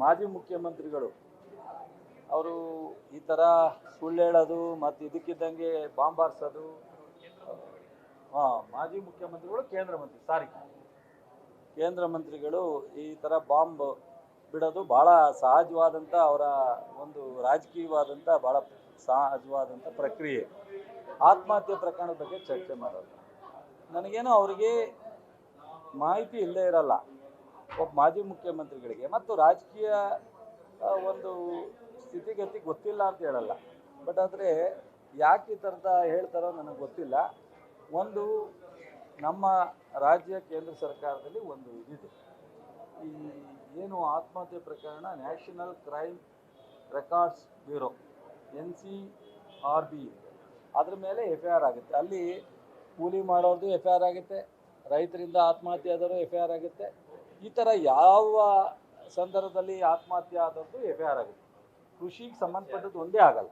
ಮಾಜಿ ಮುಖ್ಯಮಂತ್ರಿಗಳು ಅವರು ಈ ಥರ ಸುಳ್ಳು ಹೇಳೋದು ಮತ್ತು ಇದಕ್ಕಿದ್ದಂಗೆ ಬಾಂಬ್ ಹಾರಿಸೋದು. ಮಾಜಿ ಮುಖ್ಯಮಂತ್ರಿಗಳು ಕೇಂದ್ರ ಮಂತ್ರಿಗಳು ಈ ಥರ ಬಾಂಬ್ ಬಿಡೋದು ಭಾಳ ಸಹಜವಾದಂಥ ಅವರ ಒಂದು ರಾಜಕೀಯವಾದಂಥ ಭಾಳ ಸಹಜವಾದಂಥ ಪ್ರಕ್ರಿಯೆ. ಆತ್ಮಹತ್ಯೆ ಪ್ರಕರಣದ ಬಗ್ಗೆ ಚರ್ಚೆ ಮಾಡೋದು ನನಗೇನೋ ಅವರಿಗೆ ಮಾಹಿತಿ ಇಲ್ಲದೇ ಇರಲ್ಲ. ಒಬ್ಬ ಮಾಜಿ ಮುಖ್ಯಮಂತ್ರಿಗಳಿಗೆ ಮತ್ತು ರಾಜಕೀಯ ಒಂದು ಸ್ಥಿತಿಗತಿ ಗೊತ್ತಿಲ್ಲ ಅಂತ ಹೇಳಲ್ಲ, ಬಟ್ ಆದರೆ ಯಾಕೆ ಈ ಥರದ ಹೇಳ್ತಾರೋ ನನಗೆ ಗೊತ್ತಿಲ್ಲ. ಒಂದು ನಮ್ಮ ರಾಜ್ಯ ಕೇಂದ್ರ ಸರ್ಕಾರದಲ್ಲಿ ಒಂದು ಇದಿದೆ, ಈ ಏನು ಆತ್ಮಹತ್ಯೆ ಪ್ರಕರಣ national crime records bureau NCRB ಅದ್ರ ಮೇಲೆ FIR ಆಗುತ್ತೆ. ಅಲ್ಲಿ ಕೂಲಿ ಮಾಡೋದು FIR ಆಗುತ್ತೆ, ರೈತರಿಂದ ಆತ್ಮಹತ್ಯೆ ಆದರೂ FIR ಆಗುತ್ತೆ. ಈ ಥರ ಯಾವ ಸಂದರ್ಭದಲ್ಲಿ ಆತ್ಮಹತ್ಯೆ ಆದದ್ದು FIR ಆಗುತ್ತೆ. ಕೃಷಿಗೆ ಸಂಬಂಧಪಟ್ಟದ್ದು ಒಂದೇ ಆಗಲ್ಲ.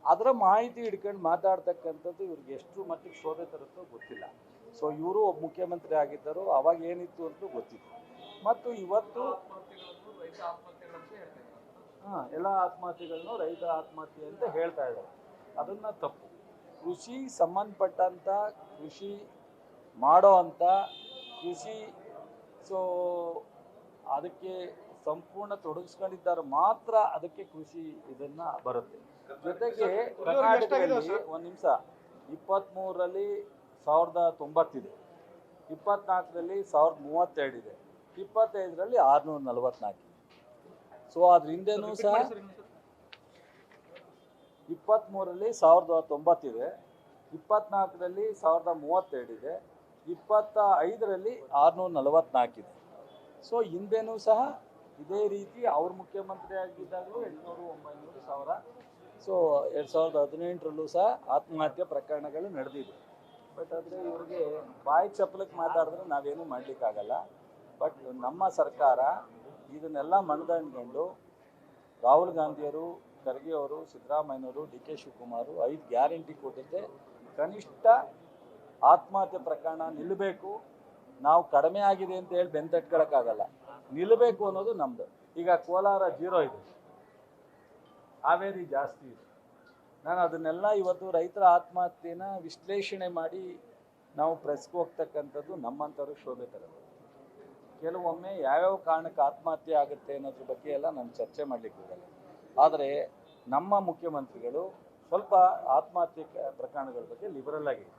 ಅದರ ಮಾಹಿತಿ ಹಿಡ್ಕೊಂಡು ಮಾತಾಡ್ತಕ್ಕಂಥದ್ದು ಇವ್ರಿಗೆ ಎಷ್ಟು ಮಟ್ಟಿಗೆ ಶೋಭೆ ತರುತ್ತೋ ಗೊತ್ತಿಲ್ಲ. ಸೊ ಇವರು ಒಬ್ಬ ಮುಖ್ಯಮಂತ್ರಿ ಆಗಿದ್ದರು, ಅವಾಗ ಏನಿತ್ತು ಅಂತೂ ಗೊತ್ತಿತ್ತು. ಮತ್ತು ಇವತ್ತು ಎಲ್ಲ ಆತ್ಮಹತ್ಯೆಗಳನ್ನು ರೈತರ ಆತ್ಮಹತ್ಯೆ ಅಂತ ಹೇಳ್ತಾ ಇದ್ದಾರೆ. ಅದನ್ನು ತಪ್ಪು. ಕೃಷಿ ಸಂಬಂಧಪಟ್ಟಂಥ ಕೃಷಿ ಮಾಡೋ ಅಂಥ ಕೃಷಿ ಸೊ ಅದಕ್ಕೆ ಸಂಪೂರ್ಣ ತೊಡಗಿಸ್ಕೊಂಡಿದ್ದಾರೆ ಮಾತ್ರ ಅದಕ್ಕೆ ಕೃಷಿ ಇದನ್ನು ಬರುತ್ತೆ. ಜೊತೆಗೆ ಕರ್ನಾಟಕದಲ್ಲಿ ಒಂದು ನಿಮಿಷ 23ರಲ್ಲಿ 1090 ಇದೆ, 24ರಲ್ಲಿ 1032 ಇದೆ, 25ರಲ್ಲಿ 644 ಇದೆ. ಸೊ ಅದ್ರ ಹಿಂದೆನೂ ಸಹ 23ರಲ್ಲಿ 1090 ಇದೆ, 24ರಲ್ಲಿ 1032 ಇದೆ, 25ರಲ್ಲಿ 644 ಇದೆ. ಸೊ ಹಿಂದೆನೂ ಸಹ ಇದೇ ರೀತಿ ಅವ್ರ ಮುಖ್ಯಮಂತ್ರಿ ಆಗಿದ್ದಾಗಲೂ 800, 900, 1000. ಸೊ 2018ರಲ್ಲೂ ಸಹ ಆತ್ಮಹತ್ಯೆ ಪ್ರಕರಣಗಳು ನಡೆದಿದೆ. ಬಟ್ ಆದರೆ ಇವ್ರಿಗೆ ಬಾಯಿ ಚಪ್ಪಲಕ್ಕೆ ಮಾತಾಡಿದ್ರೆ ನಾವೇನು ಮಾಡಲಿಕ್ಕಾಗಲ್ಲ. ಬಟ್ ನಮ್ಮ ಸರ್ಕಾರ ಇದನ್ನೆಲ್ಲ ಮನಗಂಡು ರಾಹುಲ್ ಗಾಂಧಿಯವರು, ಖರ್ಗೆ ಅವರು, ಸಿದ್ದರಾಮಯ್ಯನವರು, DK ಶಿವಕುಮಾರ್ 5 ಗ್ಯಾರಂಟಿ ಕೊಟ್ಟಿದ್ದೆ. ಕನಿಷ್ಠ ಆತ್ಮಹತ್ಯೆ ಪ್ರಕರಣ ನಿಲ್ಲಬೇಕು. ನಾವು ಕಡಿಮೆ ಆಗಿದೆ ಅಂತ ಹೇಳಿ ಬೆಂತಟ್ಕೊಳ್ಳೋಕ್ಕಾಗಲ್ಲ, ನಿಲ್ಲಬೇಕು ಅನ್ನೋದು ನಮ್ಮದು. ಈಗ ಕೋಲಾರ 0 ಇದೆ, ಹಾವೇರಿ ಜಾಸ್ತಿ ಇದೆ. ನಾನು ಅದನ್ನೆಲ್ಲ ಇವತ್ತು ರೈತರ ಆತ್ಮಹತ್ಯೆನ ವಿಶ್ಲೇಷಣೆ ಮಾಡಿ ನಾವು ಪ್ರೆಸ್ಗೆ ಹೋಗ್ತಕ್ಕಂಥದ್ದು ನಮ್ಮಂಥವ್ರಿಗೆ ಶೋಭೆ ತರೋದು. ಕೆಲವೊಮ್ಮೆ ಯಾವ್ಯಾವ ಕಾರಣಕ್ಕೆ ಆತ್ಮಹತ್ಯೆ ಆಗುತ್ತೆ ಅನ್ನೋದ್ರ ಬಗ್ಗೆ ಎಲ್ಲ ನಾನು ಚರ್ಚೆ ಮಾಡಲಿಕ್ಕೆ ಹೋಗಲ್ಲ. ಆದರೆ ನಮ್ಮ ಮುಖ್ಯಮಂತ್ರಿಗಳು ಸ್ವಲ್ಪ ಆತ್ಮಹತ್ಯೆ ಪ್ರಕರಣಗಳ ಬಗ್ಗೆ ಲಿಬರಲ್ ಆಗಿದೆ.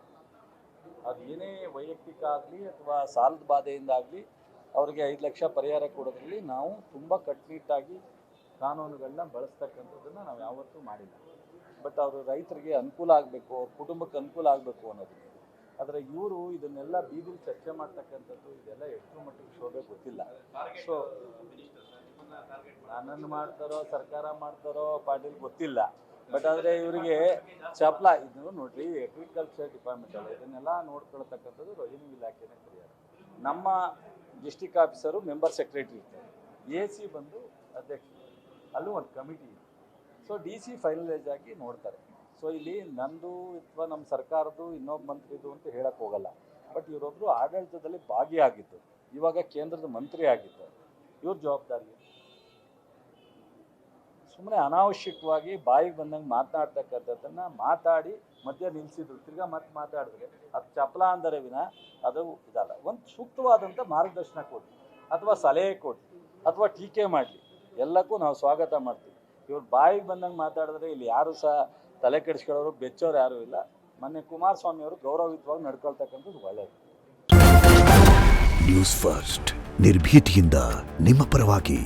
ಅದು ಏನೇ ವೈಯಕ್ತಿಕ ಆಗಲಿ ಅಥವಾ ಸಾಲದ ಬಾಧೆಯಿಂದಾಗಲಿ ಅವರಿಗೆ 5 ಲಕ್ಷ ಪರಿಹಾರ ಕೊಡೋದ್ರಲ್ಲಿ ನಾವು ತುಂಬ ಕಟ್ಟುನಿಟ್ಟಾಗಿ ಕಾನೂನುಗಳನ್ನ ಬಳಸ್ತಕ್ಕಂಥದ್ದನ್ನು ನಾವು ಯಾವತ್ತೂ ಮಾಡಿಲ್ಲ. ಬಟ್ ಅವರು ರೈತರಿಗೆ ಅನುಕೂಲ ಆಗಬೇಕು, ಅವ್ರ ಕುಟುಂಬಕ್ಕೆ ಅನುಕೂಲ ಆಗಬೇಕು ಅನ್ನೋದು. ಆದರೆ ಇವರು ಇದನ್ನೆಲ್ಲ ಬೀದಿಲಿ ಚರ್ಚೆ ಮಾಡ್ತಕ್ಕಂಥದ್ದು ಇದೆಲ್ಲ ಎಷ್ಟು ಮಟ್ಟಿಗೆ ಶೋಭೆ ಗೊತ್ತಿಲ್ಲ. ಸೊ ನನ್ನನ್ನು ಮಾಡ್ತಾರೋ ಸರ್ಕಾರ ಮಾಡ್ತಾರೋ ಪಾಟೀಲ್ ಗೊತ್ತಿಲ್ಲ. ಬಟ್ ಆದರೆ ಇವರಿಗೆ ಚಪ್ಲ ಇದು ನೋಡ್ರಿ, ಅಗ್ರಿಕಲ್ಚರ್ ಡಿಪಾರ್ಟ್ಮೆಂಟಲ್ಲ ಇದನ್ನೆಲ್ಲ ನೋಡ್ಕೊಳ್ತಕ್ಕಂಥದ್ದು ರೆವಿನ್ಯೂ ಇಲಾಖೆನೇ ಪರಿಹಾರ. ನಮ್ಮ ಡಿಸ್ಟಿಕ್ ಆಫೀಸರು ಮೆಂಬರ್ ಸೆಕ್ರೆಟರಿ ಇರ್ತಾರೆ, AC ಬಂದು ಅಧ್ಯಕ್ಷರು, ಅಲ್ಲೂ ಒಂದು ಕಮಿಟಿ ಇದೆ. ಸೊ DC ಫೈನಲೈಸ್ ಆಗಿ ನೋಡ್ತಾರೆ. ಸೊ ಇಲ್ಲಿ ನಂದು ಅಥವಾ ನಮ್ಮ ಸರ್ಕಾರದ್ದು ಇನ್ನೊಬ್ಬ ಮಂತ್ರಿದು ಅಂತ ಹೇಳಕ್ಕೆ ಹೋಗಲ್ಲ. ಬಟ್ ಇವರೊಬ್ಬರು ಆಡಳಿತದಲ್ಲಿ ಭಾಗಿಯಾಗಿದ್ದು, ಇವಾಗ ಕೇಂದ್ರದ ಮಂತ್ರಿ ಆಗಿದ್ದು, ಇವ್ರ ಜವಾಬ್ದಾರಿ. ಸುಮ್ಮನೆ ಅನಾವಶ್ಯಕವಾಗಿ ಬಾಯಿಗೆ ಬಂದಂಗೆ ಮಾತನಾಡ್ತಕ್ಕಂಥದ್ದನ್ನು ಮಾತಾಡಿ ಮಧ್ಯ ನಿಲ್ಲಿಸಿದ್ರು, ತಿರ್ಗಾ ಮತ್ತೆ ಮಾತಾಡಿದ್ರೆ ಅದು ಚಪಲ ಅಂದರೆ ವಿನ ಅದು ಇದಲ್ಲ. ಒಂದು ಸೂಕ್ತವಾದಂಥ ಮಾರ್ಗದರ್ಶನ ಕೊಡಿ ಅಥವಾ ಸಲಹೆ ಕೊಡಿ ಅಥವಾ ಟೀಕೆ ಮಾಡಲಿ, ಎಲ್ಲಕ್ಕೂ ನಾವು ಸ್ವಾಗತ ಮಾಡ್ತೀವಿ. ಇವ್ರು ಬಾಯಿಗೆ ಬಂದಂಗೆ ಮಾತಾಡಿದ್ರೆ ಇಲ್ಲಿ ಯಾರು ಸಹ ತಲೆ ಕೆಡಿಸ್ಕೊಳ್ಳೋರು ಬೆಚ್ಚೋರು ಯಾರೂ ಇಲ್ಲ. ಮೊನ್ನೆ ಕುಮಾರಸ್ವಾಮಿ ಅವರು ಗೌರವಯುತವಾಗಿ ನಡ್ಕೊಳ್ತಕ್ಕಂಥದ್ದು ಒಳ್ಳೆಯದು. ನ್ಯೂಸ್ ಫಸ್ಟ್ ನಿರ್ಭೀತಿಯಿಂದ ನಿಮ್ಮ ಪರವಾಗಿ.